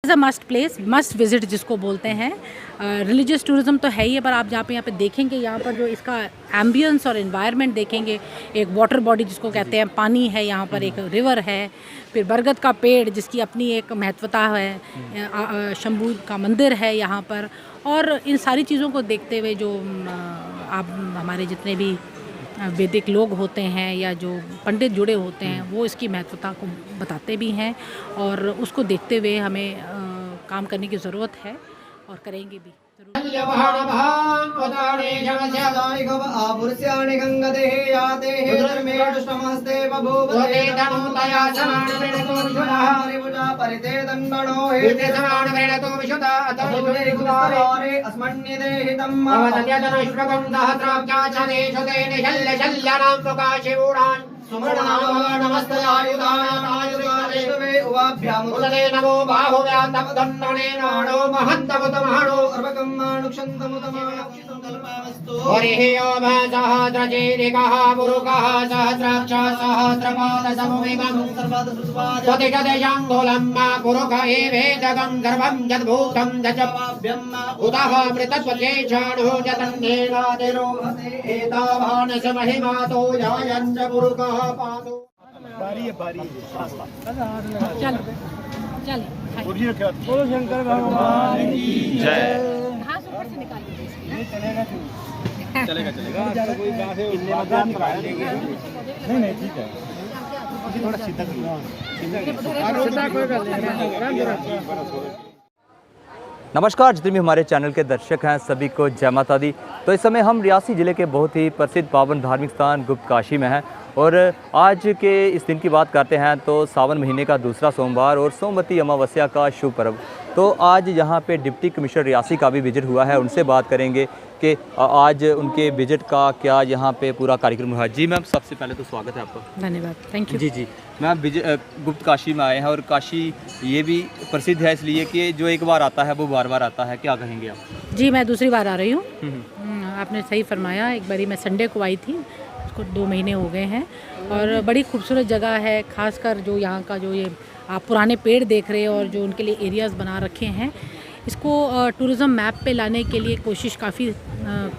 Is a must place, must visit जिसको बोलते हैं। रिलीजियस टूरिज़्म तो है ही है, पर आप जहाँ पे यहाँ पे देखेंगे, यहाँ पर जो इसका एम्बियंस और एनवायरनमेंट देखेंगे, एक वाटर बॉडी जिसको कहते हैं, पानी है यहाँ पर, एक रिवर है, फिर बरगद का पेड़ जिसकी अपनी एक महत्वता है, शंभू का मंदिर है यहाँ पर। और इन सारी चीज़ों को देखते हुए जो आप हमारे जितने भी वैदिक लोग होते हैं या जो पंडित जुड़े होते हैं, वो इसकी महत्वता को बताते भी हैं, और उसको देखते हुए हमें काम करने की ज़रूरत है और करेंगे भी नमो बाहुव्यातमदन्ननेनाणो महन्तमुतमहाणो हरिः ओम सहस्रचीरिकः पुरुकः सहस्राक्ष सहस्रपादसमुविमं स्वतिगदशङ्गुलं पुरुक एवेदगं सर्वं यद्भूतं दशपाभ्यम् उतः मृतत्वचेक्षाणो जतन्नेनादिरोहते एतावानस महिमातो यायञ्च पुरुकः पादो बारी चलो चल बोलो शंकर भगवान की जय। घास ऊपर से निकाल लीजिए। चलेगा कोई बात है नहीं ठीक है, थोड़ा सीधा नमस्कार, जितने भी हमारे चैनल के दर्शक हैं सभी को जय माता दी। तो इस समय हम रियासी ज़िले के बहुत ही प्रसिद्ध पावन धार्मिक स्थान गुप्त काशी में हैं, और आज के इस दिन की बात करते हैं तो सावन महीने का दूसरा सोमवार और सोमवती अमावस्या का शुभ पर्व। तो आज यहाँ पे डिप्टी कमिश्नर रियासी का भी विजिट हुआ है, उनसे बात करेंगे कि आज उनके विजिट का क्या यहाँ पे पूरा कार्यक्रम हुआ। जी मैम, सबसे पहले तो स्वागत है आपका। धन्यवाद, थैंक यू। जी मैम, गुप्त काशी में आए हैं, और काशी ये भी प्रसिद्ध है इसलिए कि जो एक बार आता है वो बार बार आता है, क्या कहेंगे आप? जी, मैं दूसरी बार आ रही हूँ। आपने सही फरमाया, एक बारी मैं संडे को आई थी, उसको 2 महीने हो गए हैं, और बड़ी खूबसूरत जगह है। खासकर जो यहाँ का जो ये आप पुराने पेड़ देख रहे हैं और जो उनके लिए एरियाज़ बना रखे हैं, इसको टूरिज़्म मैप पे लाने के लिए कोशिश काफ़ी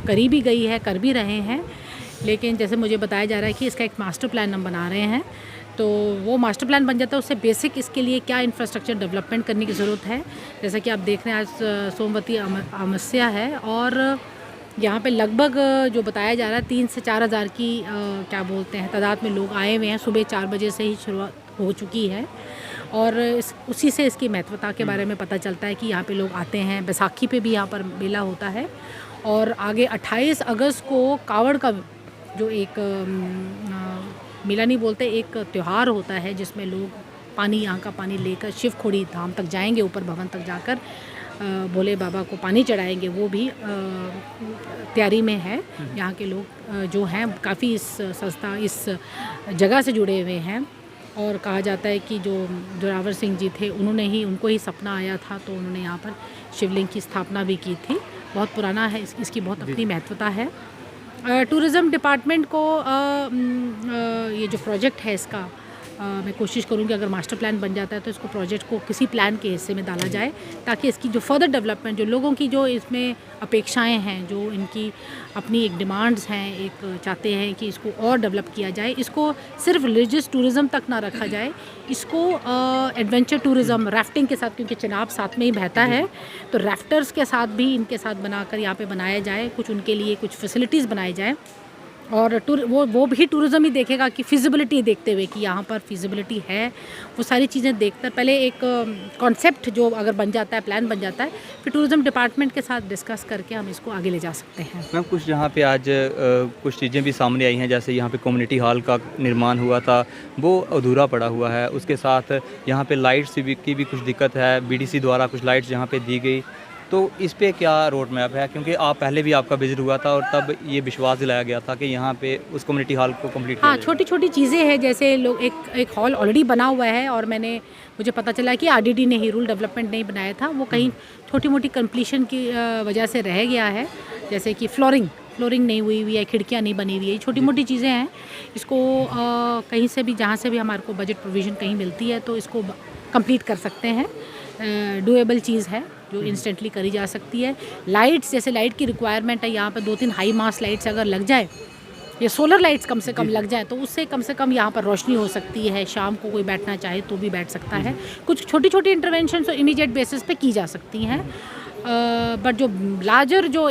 करी भी गई है, कर भी रहे हैं। लेकिन जैसे मुझे बताया जा रहा है कि इसका एक मास्टर प्लान हम बना रहे हैं, तो वो मास्टर प्लान बन जाता है, उससे बेसिक इसके लिए क्या इंफ्रास्ट्रक्चर डेवलपमेंट करने की ज़रूरत है। जैसा कि आप देख रहे हैं, आज सोमवती अमावस्या है, और यहाँ पे लगभग जो बताया जा रहा है 3 से 4 हज़ार की क्या बोलते हैं तादाद में लोग आए हुए हैं। सुबह 4 बजे से ही शुरुआत हो चुकी है, और उसी से इसकी महत्वता के बारे में पता चलता है कि यहाँ पे लोग आते हैं। बैसाखी पे भी यहाँ पर मेला होता है, और आगे 28 अगस्त को कावड़ का जो एक मेला नहीं बोलते, एक त्यौहार होता है जिसमें लोग पानी, यहाँ का पानी लेकर शिवखोड़ी धाम तक जाएंगे, ऊपर भवन तक जाकर भोले बाबा को पानी चढ़ाएंगे। वो भी तैयारी में है। यहाँ के लोग जो हैं काफ़ी इस संस्था, इस जगह से जुड़े हुए हैं, और कहा जाता है कि जो जोरावर सिंह जी थे, उनको ही सपना आया था, तो उन्होंने यहाँ पर शिवलिंग की स्थापना भी की थी। बहुत पुराना है, इसकी बहुत अपनी महत्वता है। टूरिज़्म डिपार्टमेंट को ये जो प्रोजेक्ट है इसका मैं कोशिश करूँगी, अगर मास्टर प्लान बन जाता है तो इसको प्रोजेक्ट को किसी प्लान के हिस्से में डाला जाए, ताकि इसकी जो फर्दर डेवलपमेंट, जो लोगों की जो इसमें अपेक्षाएं हैं, जो इनकी अपनी एक डिमांड्स हैं, एक चाहते हैं कि इसको और डेवलप किया जाए, इसको सिर्फ रिलीजियस टूरिज़्म तक ना रखा जाए, इसको एडवेंचर टूरिज़्म, राफ्टिंग के साथ, क्योंकि चिनाब साथ में ही बहता है, तो राफ्टर्स के साथ भी इनके साथ बनाकर यहाँ पे बनाया जाए, कुछ उनके लिए कुछ फैसिलिटीज़ बनाई जाए, और वो भी टूरिज़्म ही देखेगा कि फिजिबिलिटी देखते हुए कि यहाँ पर फिजिबिलिटी है, वो सारी चीज़ें देखकर पहले एक कॉन्सेप्ट जो अगर बन जाता है, प्लान बन जाता है, फिर टूरिज़्म डिपार्टमेंट के साथ डिस्कस करके हम इसको आगे ले जा सकते हैं। मैम, कुछ यहाँ पे आज कुछ चीज़ें भी सामने आई हैं, जैसे यहाँ पे कम्युनिटी हॉल का निर्माण हुआ था, वो अधूरा पड़ा हुआ है। उसके साथ यहाँ पे लाइट्स की भी कुछ दिक्कत है, BDC द्वारा कुछ लाइट्स यहाँ पे दी गई, तो इस पे क्या रोड मैप है? क्योंकि पहले भी आपका विजिट हुआ था, और तब ये विश्वास दिलाया गया था कि यहाँ पे उस कम्युनिटी हॉल को कंप्लीट हाँ, छोटी छोटी चीज़ें हैं, जैसे लोग एक हॉल ऑलरेडी बना हुआ है, और मुझे पता चला कि RDD ने ही, रूल डेवलपमेंट नहीं बनाया था, वो कहीं छोटी मोटी कंप्लीशन की वजह से रह गया है, जैसे कि फ्लोरिंग नहीं हुई है, खिड़कियाँ नहीं बनी हुई है, छोटी मोटी चीज़ें हैं। इसको कहीं से भी, जहाँ से भी हमारे को बजट प्रोविज़न कहीं मिलती है, तो इसको कंप्लीट कर सकते हैं। डूएबल चीज़ है जो इंस्टेंटली करी जा सकती है। लाइट्स, जैसे लाइट की रिक्वायरमेंट है यहाँ पर 2-3 हाई मास लाइट्स अगर लग जाए, ये सोलर लाइट्स कम से कम लग जाए, तो उससे कम से कम यहाँ पर रोशनी हो सकती है। शाम को कोई बैठना चाहे तो भी बैठ सकता है। कुछ छोटी छोटी इंटरवेंशन तो इमीडिएट बेसिस पे की जा सकती हैं, बट जो लार्जर जो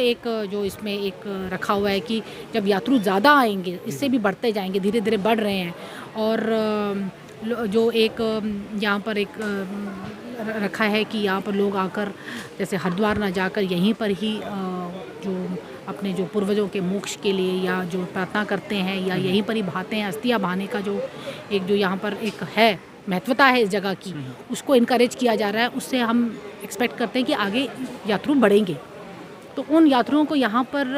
इसमें एक रखा हुआ है कि जब यात्रु ज़्यादा आएंगे, इससे भी बढ़ते जाएंगे, धीरे धीरे बढ़ रहे हैं। और जो एक यहाँ पर एक रखा है कि यहाँ पर लोग आकर जैसे हरिद्वार ना जाकर यहीं पर ही जो अपने जो पूर्वजों के मोक्ष के लिए या जो प्रार्थना करते हैं या यहीं पर ही बहाते हैं, अस्थियाँ बहाने का जो यहाँ पर एक है महत्वता है इस जगह की, उसको इनकरेज किया जा रहा है। उससे हम एक्सपेक्ट करते हैं कि आगे यात्रु बढ़ेंगे, तो उन यात्रियों को यहाँ पर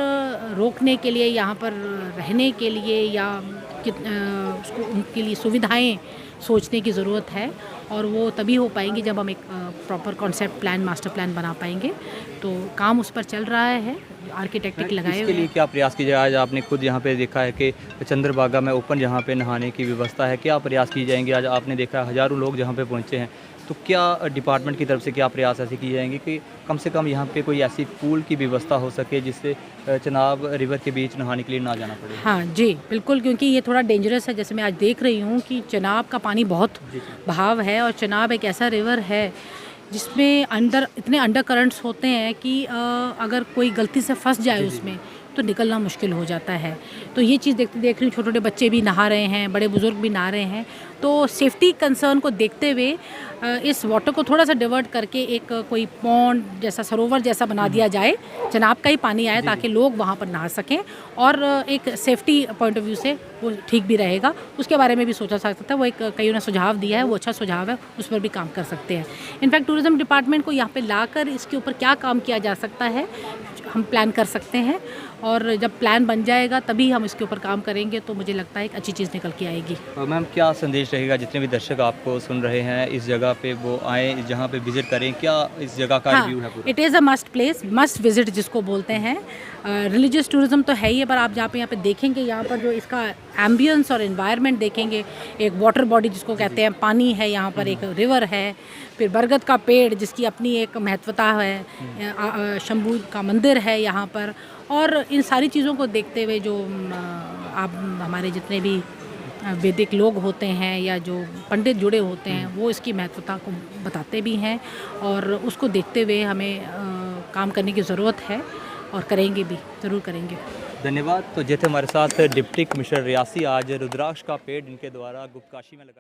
रोकने के लिए, यहाँ पर रहने के लिए या उसको उनके लिए सुविधाएं सोचने की ज़रूरत है। और वो तभी हो पाएंगी जब हम एक proper concept plan, master plan बना पाएंगे। तो काम उस पर चल रहा है, आर्किटेक्ट लगाए इसके लिए क्या प्रयास किए जाए? आज आपने खुद यहाँ पे देखा है कि चंद्रभागा में ओपन यहाँ पे नहाने की व्यवस्था है, क्या प्रयास किए जाएंगे? आज आपने देखा हज़ारों लोग जहाँ पे पहुँचे हैं, तो क्या डिपार्टमेंट की तरफ से क्या प्रयास ऐसे किए जाएंगे कि कम से कम यहाँ पे कोई ऐसी पूल की व्यवस्था हो सके जिससे चनाब रिवर के बीच नहाने के लिए ना जाना पड़े? हाँ जी, बिल्कुल, क्योंकि ये थोड़ा डेंजरस है। जैसे मैं आज देख रही हूँ कि चनाब का पानी बहुत बहाव है, और चनाब एक ऐसा रिवर है जिसमें इतने अंडर करंट्स होते हैं कि अगर कोई गलती से फंस जाए उसमें तो निकलना मुश्किल हो जाता है। तो ये चीज़ देख रही हूँ, छोटे छोटे बच्चे भी नहा रहे हैं, बड़े बुजुर्ग भी नहा रहे हैं। तो सेफ्टी कंसर्न को देखते हुए इस वाटर को थोड़ा सा डिवर्ट करके एक कोई पॉन्ड जैसा, सरोवर जैसा बना दिया जाए, चनाब का ही पानी आए ताकि लोग वहाँ पर नहा सकें, और एक सेफ्टी पॉइंट ऑफ व्यू से वो ठीक भी रहेगा। उसके बारे में भी सोचा जा सकता है। वो एक कईयों ने सुझाव दिया है, वो अच्छा सुझाव है, उस पर भी काम कर सकते हैं। इनफैक्ट टूरिज़्म डिपार्टमेंट को यहाँ पे लाकर इसके ऊपर क्या काम किया जा सकता है हम प्लान कर सकते हैं, और जब प्लान बन जाएगा तभी हम इसके ऊपर काम करेंगे। तो मुझे लगता है एक अच्छी चीज़ निकल के आएगी। मैम, क्या संदेश रहेगा जितने भी दर्शक आपको सुन रहे हैं, इस जगह पे वो आए, जहाँ पे विजिट करें, क्या इस जगह का रिव्यू है पूरा? It is a must place, must visit जिसको बोलते हैं। रिलीजियस टूरिज़्म तो है ही है, पर आप यहाँ पे देखेंगे, यहाँ पर जो इसका एम्बियंस और एनवायरनमेंट देखेंगे, एक वाटर बॉडी जिसको कहते हैं, पानी है यहाँ पर, एक रिवर है, फिर बरगद का पेड़ जिसकी अपनी एक महत्वता है, शंभू का मंदिर है यहाँ पर। और इन सारी चीज़ों को देखते हुए जो आप हमारे जितने भी वैदिक लोग होते हैं या जो पंडित जुड़े होते हैं, वो इसकी महत्वता को बताते भी हैं, और उसको देखते हुए हमें काम करने की ज़रूरत है, और करेंगे भी, ज़रूर करेंगे। धन्यवाद। तो जैसे हमारे साथ डिप्टी कमिश्नर रियासी आज रुद्राक्ष का पेड़ इनके द्वारा गुप्त काशी में लगाया।